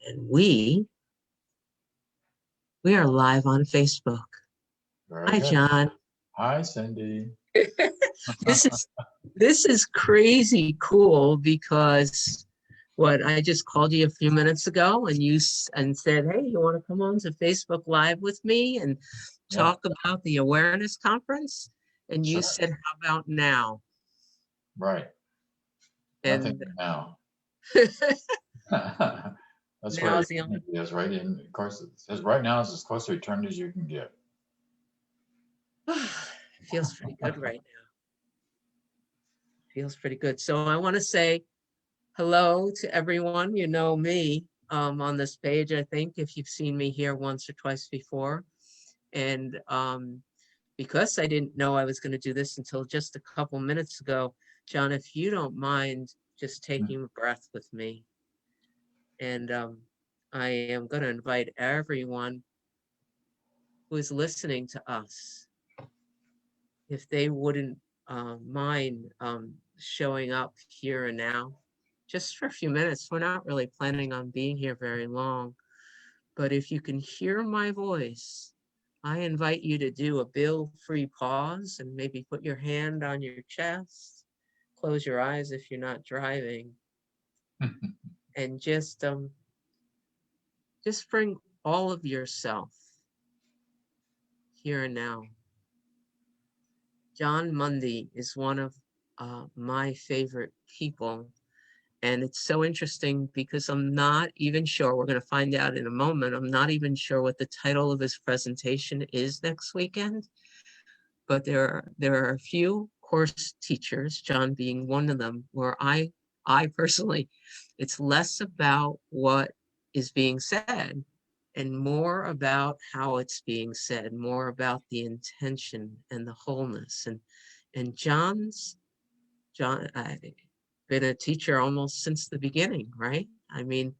And we are live on Facebook. Very Hi, good. John. Hi, Cindy. This is crazy cool because I just called you a few minutes ago and you said, hey, you want to come on to Facebook Live with me and talk about the awareness conference? And you said, how about now? Right. Nothing now. That's Now where is the only is, right? And of course, it says right now is as close to eternity as you can get. It feels pretty good right now. Feels pretty good. So I want to say hello to everyone. You know me on this page, I think, if you've seen me here once or twice before. And because I didn't know I was going to do this until just a couple minutes ago, John, if you don't mind just taking a breath with me. And I am going to invite everyone who is listening to us, if they wouldn't mind showing up here and now, just for a few minutes. We're not really planning on being here very long, but if you can hear my voice, I invite you to do a bill-free pause and maybe put your hand on your chest, close your eyes if you're not driving, and just bring all of yourself here and now. Jon Mundy is one of my favorite people. And it's so interesting because I'm not even sure, we're going to find out in a moment, I'm not even sure what the title of his presentation is next weekend. But there are a few course teachers, Jon being one of them, where I personally, it's less about what is being said and more about how it's being said, more about the intention and the wholeness. And Jon, I've been a teacher almost since the beginning, right? I mean,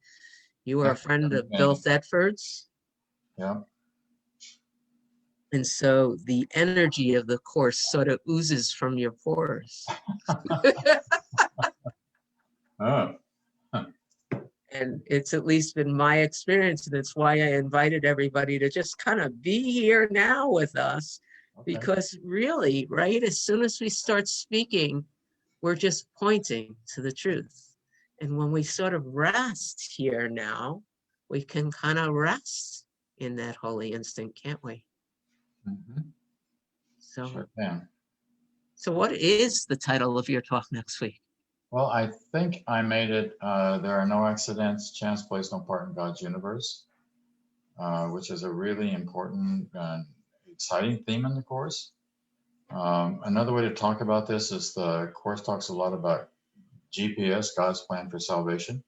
you were a friend of Bill Thetford's. Yeah. And so the energy of the course sort of oozes from your pores. And it's at least been my experience. And that's why I invited everybody to just kind of be here now with us. Because really, right, as soon as we start speaking, we're just pointing to the truth. And when we sort of rest here now, we can kind of rest in that holy instant, can't we? So, sure can. So what is the title of your talk next week? Well, I think I made it, there are no accidents, chance plays no part in God's universe, which is a really important and exciting theme in the course. Another way to talk about this is the course talks a lot about GPS, God's plan for salvation.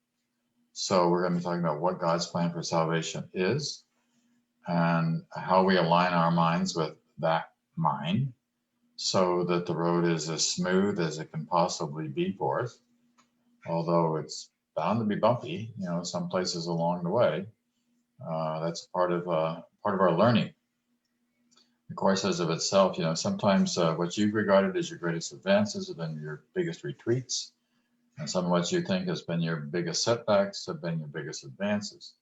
So we're going to be talking about what God's plan for salvation is and how we align our minds with that mind so that the road is as smooth as it can possibly be for us. Although it's bound to be bumpy, some places along the way. That's part of our learning. The course says of itself, sometimes what you've regarded as your greatest advances have been your biggest retreats, and some of what you think has been your biggest setbacks have been your biggest advances.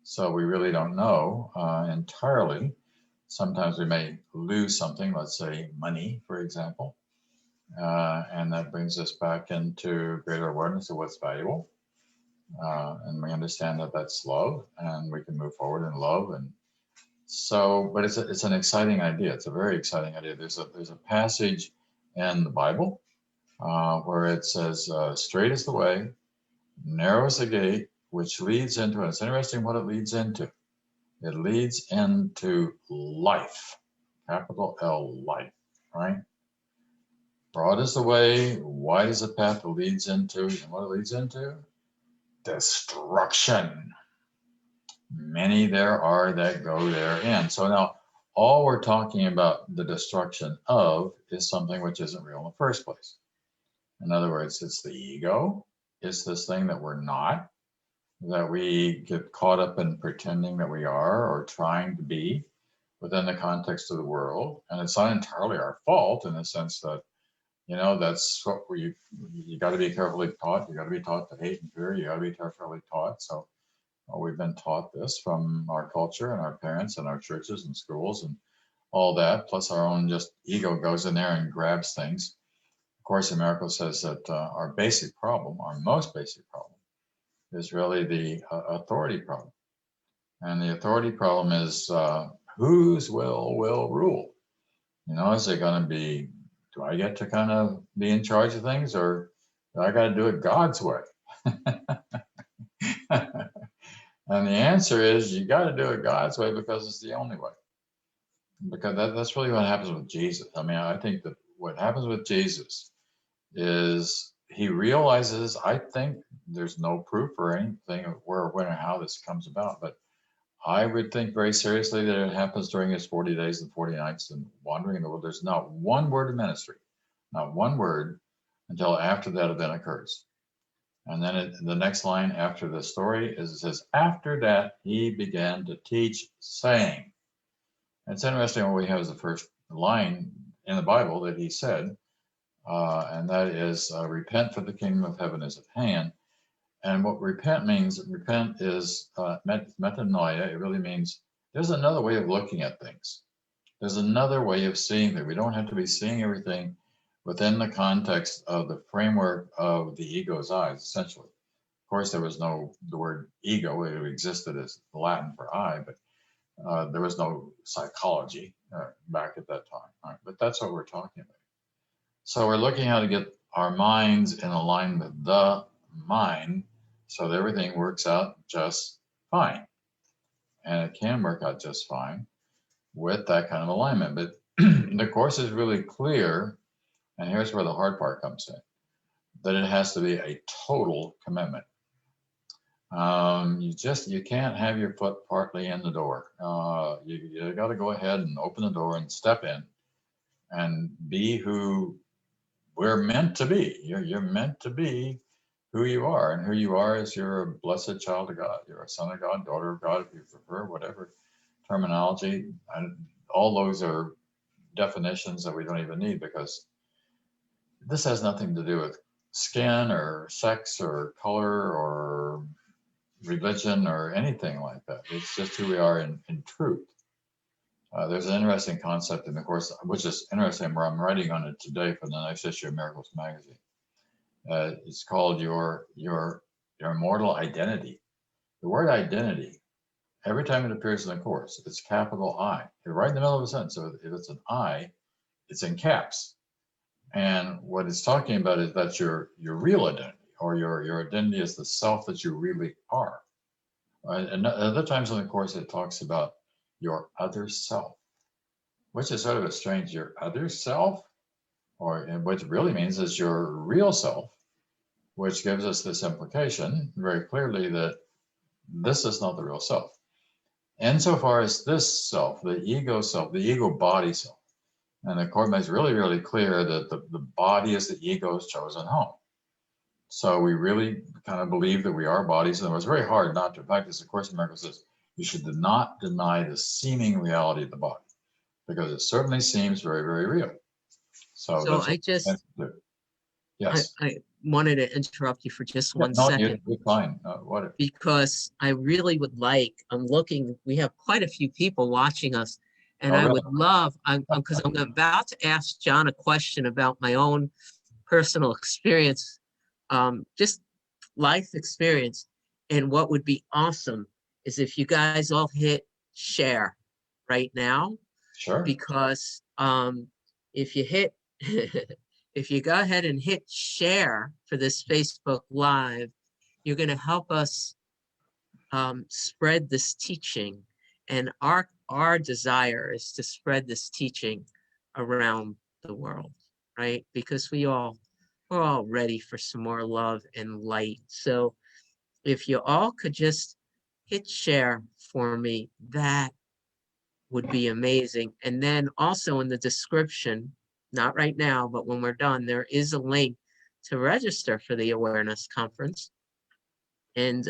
So we really don't know entirely. Sometimes we may lose something, let's say money, for example, and that brings us back into greater awareness of what's valuable. And we understand that that's love, and we can move forward in love. And so, but it's an exciting idea. It's a very exciting idea. There's a passage in the Bible where it says, "Straight is the way, narrow is the gate, which leads into," and it's interesting what it leads into. It leads into life, capital L, life, right? Broad is the way, wide is the path that leads into, and what it leads into? Destruction. Many there are that go therein. So now all we're talking about the destruction of is something which isn't real in the first place. In other words, it's the ego. It's this thing that we're not, that we get caught up in pretending that we are or trying to be within the context of the world. And it's not entirely our fault in the sense that, that's what you got to be carefully taught. You got to be taught to hate and fear. You got to be carefully taught. So We've been taught this from our culture and our parents and our churches and schools and all that, plus our own just ego goes in there and grabs things. Of Course in Miracles says that our basic problem, our most basic problem, is really the authority problem. And the authority problem is whose will rule? You know, is it going to be, do I get to kind of be in charge of things, or do I got to do it God's way? And the answer is you got to do it God's way because it's the only way. Because that's really what happens with Jesus. I mean, I think that what happens with Jesus is he realizes, I think there's no proof or anything of where, when, or how this comes about, but I would think very seriously that it happens during his 40 days and 40 nights and wandering in the world. There's not one word of ministry, not one word until after that event occurs. And then the next line after the story is, it says, after that, he began to teach, saying. And it's interesting what we have as the first line in the Bible that he said, and that is, repent, for the kingdom of heaven is at hand. And what repent means, repent is metanoia. It really means there's another way of looking at things. There's another way of seeing things. We don't have to be seeing everything within the context of the framework of the ego's eyes, essentially. Of course, there was no, the word ego, it existed as Latin for I, but there was no psychology back at that time. Right? But that's what we're talking about. So we're looking how to get our minds in alignment with the mind so that everything works out just fine. And it can work out just fine with that kind of alignment. But the Course is really clear, and here's where the hard part comes in, that it has to be a total commitment. You can't have your foot partly in the door. You got to go ahead and open the door and step in and be who we're meant to be. You're meant to be who you are, and who you are is you're a blessed child of God. You're a son of God, daughter of God, if you prefer, whatever terminology. And all those are definitions that we don't even need, because this has nothing to do with skin or sex or color or religion or anything like that. It's just who we are in truth. There's an interesting concept in the Course, which is interesting, where I'm writing on it today for the next issue of Miracles Magazine. It's called your immortal identity. The word identity, every time it appears in the Course, it's capital I. You're right in the middle of a sentence. So if it's an I, it's in caps. And what it's talking about is that your real identity, or your identity is the self that you really are. Right? And other times in the Course, it talks about your other self, which is sort of a strange, your other self, or what it really means is your real self, which gives us this implication very clearly that this is not the real self. Insofar as this self, the ego body self, and the Course makes really, really clear that the body is the ego's chosen home. So we really kind of believe that we are bodies, and it was very hard not to. In fact, as the Course in Miracles says, you should not deny the seeming reality of the body, because it certainly seems very, very real. So yes. I wanted to interrupt you for just one No, second. you're fine. Because I really would like, we have quite a few people watching us, and Oh, I really? would love, because I'm about to ask Jon a question about my own personal experience, just life experience. And what would be awesome is if you guys all hit share right now. Sure. Because if you hit, if you go ahead and hit share for this Facebook Live, you're going to help us spread this teaching. And our desire is to spread this teaching around the world, right? Because we're all ready for some more love and light. So if you all could just hit share for me, that would be amazing. And then also in the description, not right now, but when we're done, there is a link to register for the awareness conference. And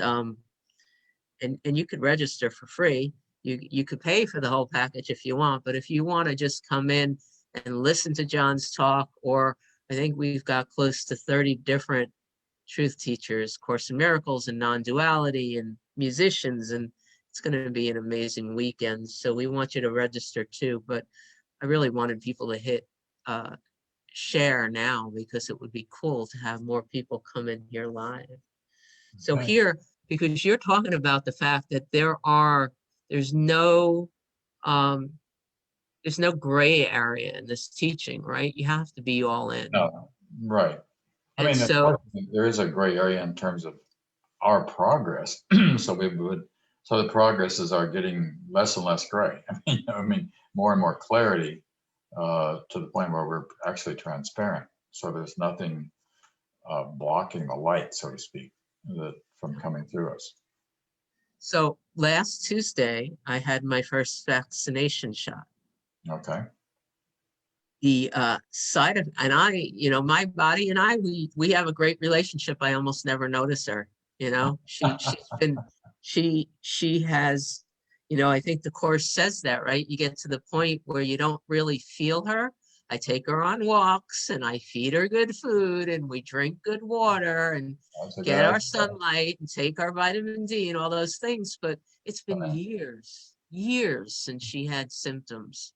you could register for free. You could pay for the whole package if you want, but if you want to just come in and listen to Jon's talk, or I think we've got close to 30 different truth teachers, Course in Miracles and non-duality and musicians, and it's going to be an amazing weekend. So we want you to register too. But I really wanted people to hit share now, because it would be cool to have more people come in here live. So Okay. here, because you're talking about the fact that there's no um, there's no gray area in this teaching, right? You have to be all in. No, right. I And mean, of so, course, there is a gray area in terms of our progress. So we would, so the progresses are getting less and less gray. I mean, more and more clarity to the point where we're actually transparent. So there's nothing blocking the light, so to speak, from coming through us. so last Tuesday, I had my first vaccination shot. Okay. The side of, and I, my body and I, we have a great relationship. I almost never notice her. She's been, she has, I think the course says that, right? You get to the point where you don't really feel her. I take her on walks and I feed her good food and we drink good water and That's a good get our idea. sunlight and take our vitamin D and all those things. But it's been Right. years since she had symptoms.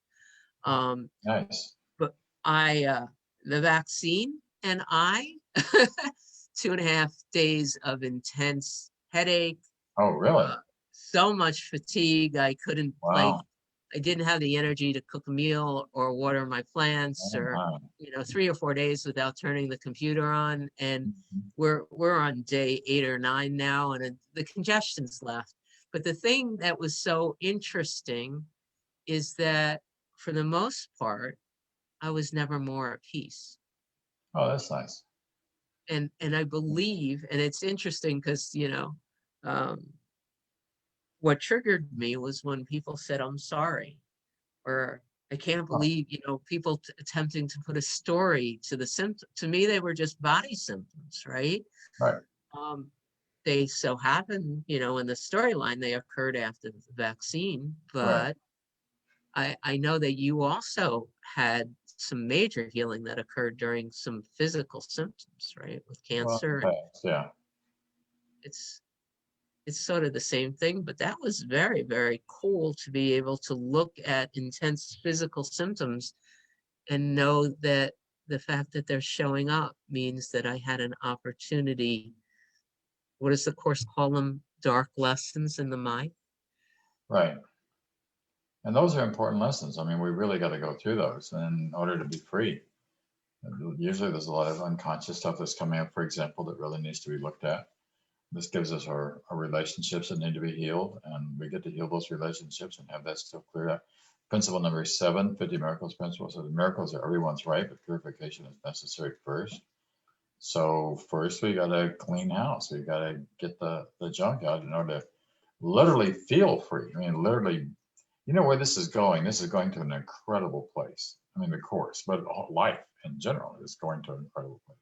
Um, Nice. but the vaccine and I, 2.5 days of intense headache, Oh, really? uh, so much fatigue. Wow. I didn't have the energy to cook a meal or water my plants, Oh, or, my. 3 or 4 days without turning the computer on. And Mhm. we're on day 8 or 9 now, and the congestion's left. But the thing that was so interesting is that for the most part, I was never more at peace. Oh, that's nice. And I believe, and it's interesting because, um, what triggered me was when people said, I'm sorry, or I can't Oh, believe, people attempting to put a story to the symptom. To me, they were just body symptoms, right? right. Um, they so happen, in the storyline, they occurred after the vaccine, Right. but I know that you also had some major healing that occurred during some physical symptoms, right? With Well, in cancer. the And past, yeah. it's it's sort of the same thing, but that was very, very cool to be able to look at intense physical symptoms and know that the fact that they're showing up means that I had an opportunity. What does the course call them? Dark lessons in the mind. Right. And those are important lessons. I mean, we really got to go through those in order to be free. Usually there's a lot of unconscious stuff that's coming up, for example, that really needs to be looked at. This gives us our relationships that need to be healed, and we get to heal those relationships and have that still cleared up. Principle number 7, 50 miracles principle. So the miracles are everyone's right, but purification is necessary first. So first we got to clean house. We got to get the junk out in order to literally feel free. I mean, literally, you know where this is going. This is going to an incredible place. I mean, the course, but life in general is going to an incredible place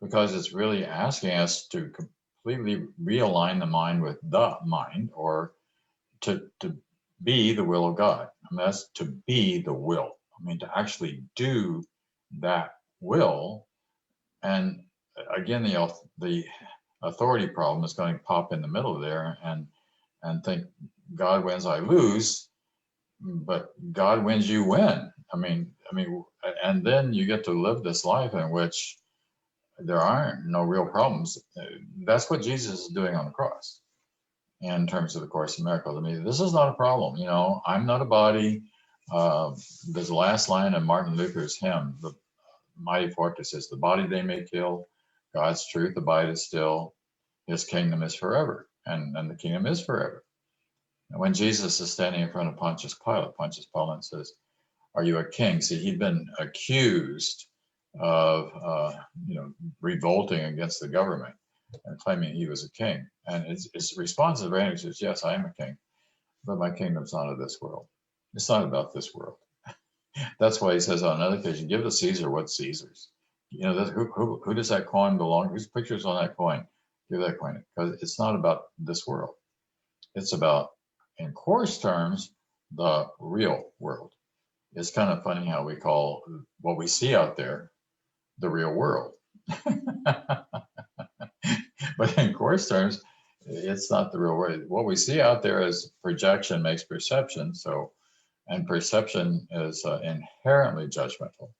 because it's really asking us to completely realign the mind with the mind, or to be the will of God. I mean, that's to be the will. I mean, to actually do that will. And again, the authority problem is going to pop in the middle there and think God wins, I lose, but God wins, you win. I mean, and then you get to live this life in which there aren't no real problems. That's what Jesus is doing on the cross in terms of the Course in Miracles. I mean, this is not a problem. I'm not a body. There's the last line of Martin Luther's hymn, the Mighty Fortress is, the body they may kill, God's truth abideth still, his kingdom is forever. And the kingdom is forever. And when Jesus is standing in front of Pontius Pilate says, are you a king? See, he'd been accused of, revolting against the government and claiming he was a king. And his response is very interesting. Yes, I am a king, but my kingdom's not of this world. It's not about this world. That's why he says on another occasion, give to Caesar what's Caesar's. Who does that coin belong? Whose picture's on that coin? Give that coin, because it's not about this world. It's about, in course terms, the real world. It's kind of funny how we call what we see out there the real world. But in course terms, It's not the real world. What we see out there is projection makes perception. So, and perception is inherently judgmental.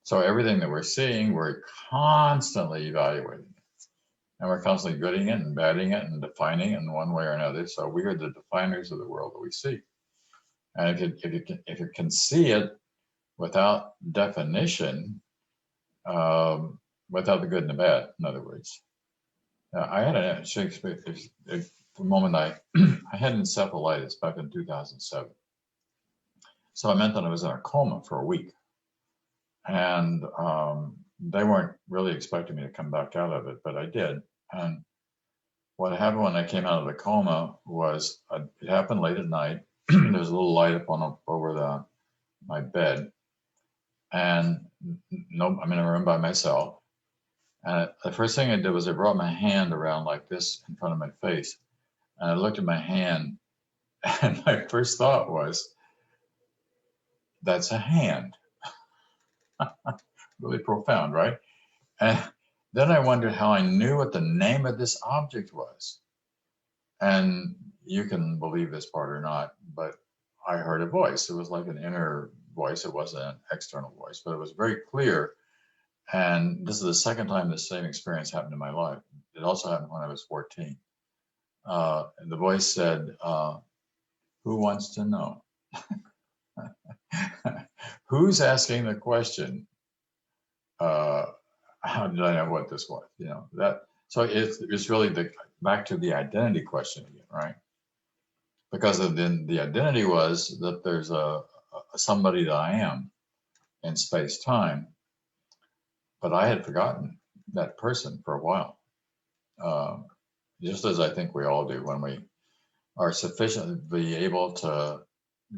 So everything that we're seeing, we're constantly evaluating. And we're constantly gooding it and badding it and defining it in one way or another. So we are the definers of the world that we see. And if you can see it without definition, without the good and the bad, in other words. I had a Shakespeare, the moment I had encephalitis back in 2007. So I meant that I was in a coma for a week. And they weren't really expecting me to come back out of it, but I did. And what happened when I came out of the coma was it happened late at night. There was a little light up over my bed, and no, I'm in a room by myself. And the first thing I did was I brought my hand around like this in front of my face, and I looked at my hand, and my first thought was, "That's a hand." Really profound, right? And then I wondered how I knew what the name of this object was. And you can believe this part or not, but I heard a voice. It was like an inner voice. It wasn't an external voice, but it was very clear. And this is the second time this same experience happened in my life. It also happened when I was 14. The voice said, "Who wants to know?" Who's asking the question? How did I know what this was? You know, that. So it's really back to the identity question again, right? Because then the identity was that there's a somebody that I am in space time, but I had forgotten that person for a while. Just as I think we all do when we are sufficiently able to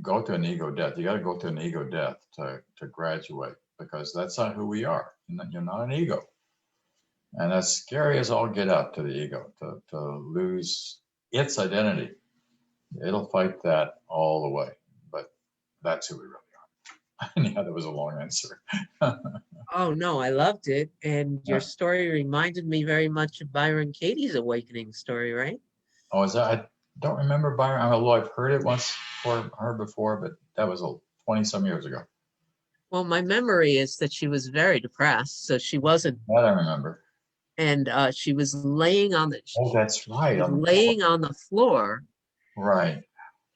go through an ego death. You got to go through an ego death to graduate, because that's not who we are. You're not an ego. And that's scary as all get out to the ego, to lose its identity. It'll fight that all the way, but that's who we really are. Yeah, that was a long answer. Oh no, I loved it. And your Yeah. story reminded me very much of Byron Katie's awakening story, right? Oh, is that? I don't remember Byron, although I've heard it once for her before, but that was 20 some years ago. Well, my memory is that she was very depressed, so she wasn't, That I remember. and she was laying on the Oh, that's right. she was On the floor. laying on the floor, Right.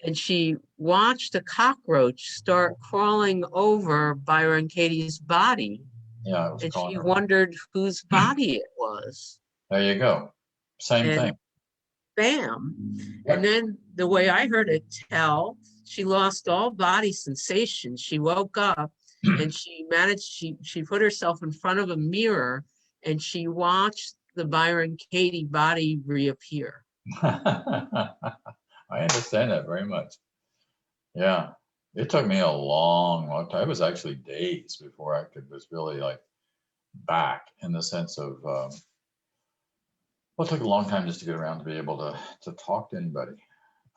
and she watched a cockroach start crawling over Byron Katie's body, Yeah, it was and calling she her. wondered whose body it was. There you go. Same And thing. bam. Yep. And then the way I heard it tell, she lost all body sensation. She woke up and she put herself in front of a mirror and she watched the Byron Katie body reappear. I understand that very much. Yeah. It took me a long, long time. It was actually days before I was really like back, in the sense of, well, it took a long time just to get around to be able to talk to anybody.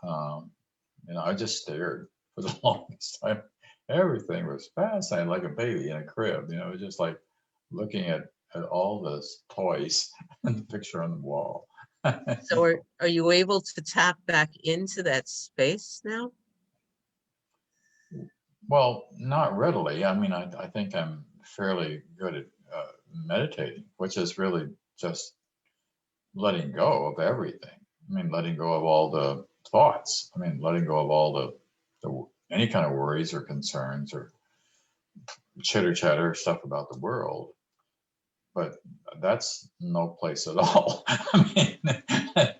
I just stared for the longest time. Everything was fascinating, like a baby in a crib. It was just like looking at all those toys and the picture on the wall. So are you able to tap back into that space now? Well, not readily. I mean, I think I'm fairly good at meditating, which is really just letting go of everything. I mean, letting go of all the thoughts. I mean, letting go of all the any kind of worries or concerns or chitter chatter stuff about the world. But that's no place at all. I mean,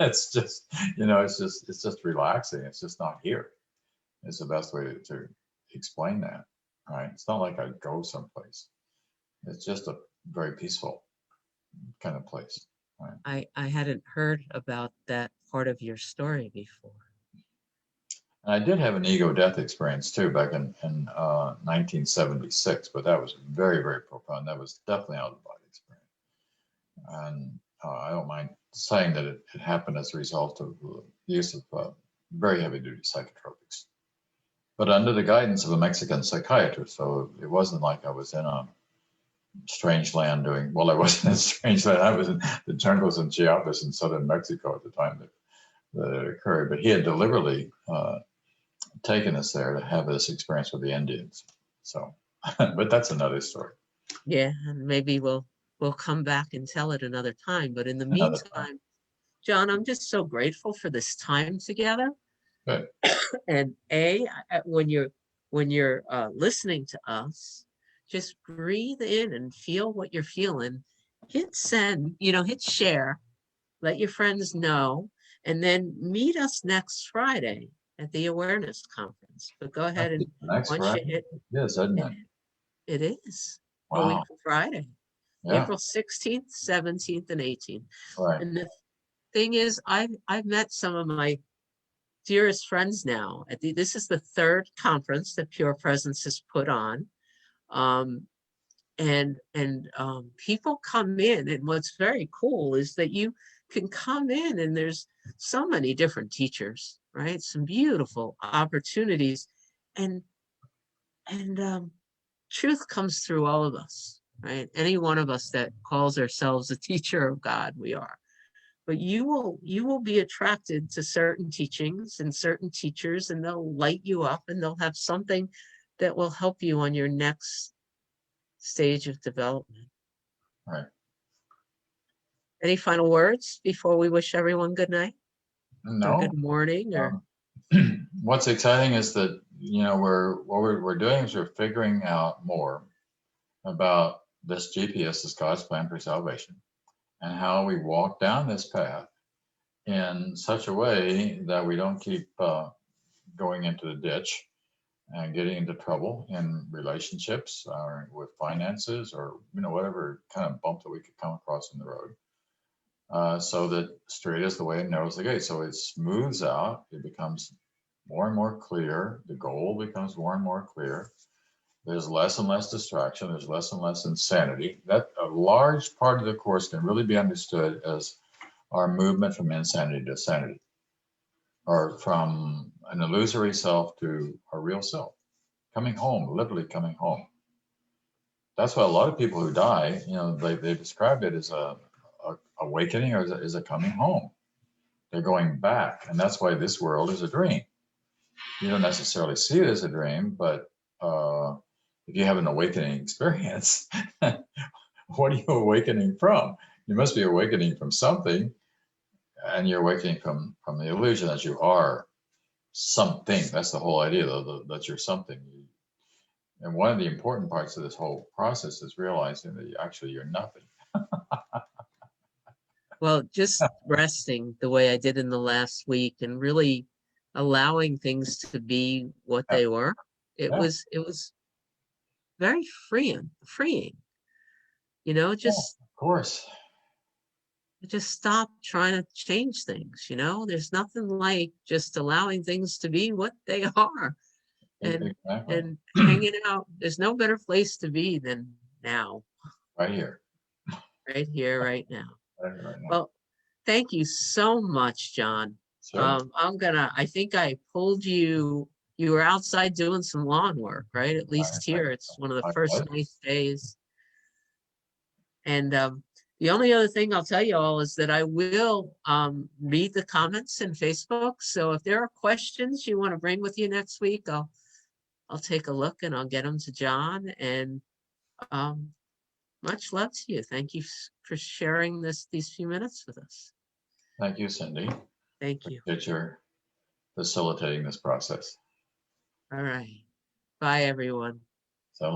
it's just, it's just relaxing. It's just not here. It's the best way to explain that, right? It's not like I go someplace. It's just a very peaceful kind of place. Right? I hadn't heard about that part of your story before. And I did have an ego death experience too back in 1976, but that was very, very profound. That was definitely out of the body experience. And I don't mind saying that it happened as a result of the use of very heavy duty psychotropics, but under the guidance of a Mexican psychiatrist. So it wasn't like I was in a strange land I wasn't in strange land. I was in the jungles in Chiapas in southern Mexico at the time that that it occurred. But he had deliberately taken us there to have this experience with the Indians. So, but that's another story. Yeah, and maybe we'll come back and tell it another time. But in the Another time. meantime, John, I'm just so grateful for this time together. Good. And when you're listening to us, just breathe in and feel what you're feeling. Hit send, hit share, let your friends know, and then meet us next Friday at the awareness conference. But go ahead and Next once you Friday? hit Yes, isn't it? it is a week Wow. from Friday, Yeah. April 16th, 17th, and 18th. Right. And the thing is, I've met some of my dearest friends now. This is the third conference that Pure Presence has put on. And people come in, and what's very cool is that you can come in and there's so many different teachers, right? Some beautiful opportunities, and truth comes through all of us, right? Any one of us that calls ourselves a teacher of God, we are. But you will be attracted to certain teachings and certain teachers, and they'll light you up, and they'll have something that will help you on your next stage of development. Right. Any final words before we wish everyone good night or No. good morning? Or What's exciting is that what we're doing is we're figuring out more about this GPS, is God's plan for salvation, and how we walk down this path in such a way that we don't keep going into the ditch and getting into trouble in relationships or with finances, or whatever kind of bump that we could come across in the road. So that straight is the way and narrow is the gate. So it smooths out. It becomes more and more clear. The goal becomes more and more clear. There's less and less distraction. There's less and less insanity. That a large part of the course can really be understood as our movement from insanity to sanity, or from an illusory self to a real self, coming home, literally coming home. That's why a lot of people who die, they describe it as a awakening, or as a coming home. They're going back, and that's why this world is a dream. You don't necessarily see it as a dream, but if you have an awakening experience, what are you awakening from? You must be awakening from something, and you're awakening from the illusion that you are something. That's the whole idea, though, that you're something. And one of the important parts of this whole process is realizing that you're nothing. well, just resting the way I did in the last week and really allowing things to be what Yeah. they were. It Yeah. was very freeing, Yeah, just of course. stop trying to change things. There's nothing like just allowing things to be what they are, and Exactly. hanging out. There's no better place to be than now, Right here. right here, right now. Right here, right now. Well, thank you so much, John. Sure. I think I pulled you were outside doing some lawn work, right? At least here, it's one of the I first was. nice days. And the only other thing I'll tell you all is that I will read the comments in Facebook. So if there are questions you want to bring with you next week, I'll take a look and I'll get them to John. And much love to you. Thank you for sharing these few minutes with us. Thank you, Cindy. Thank you. That you're facilitating this process. All right. Bye, everyone. So long.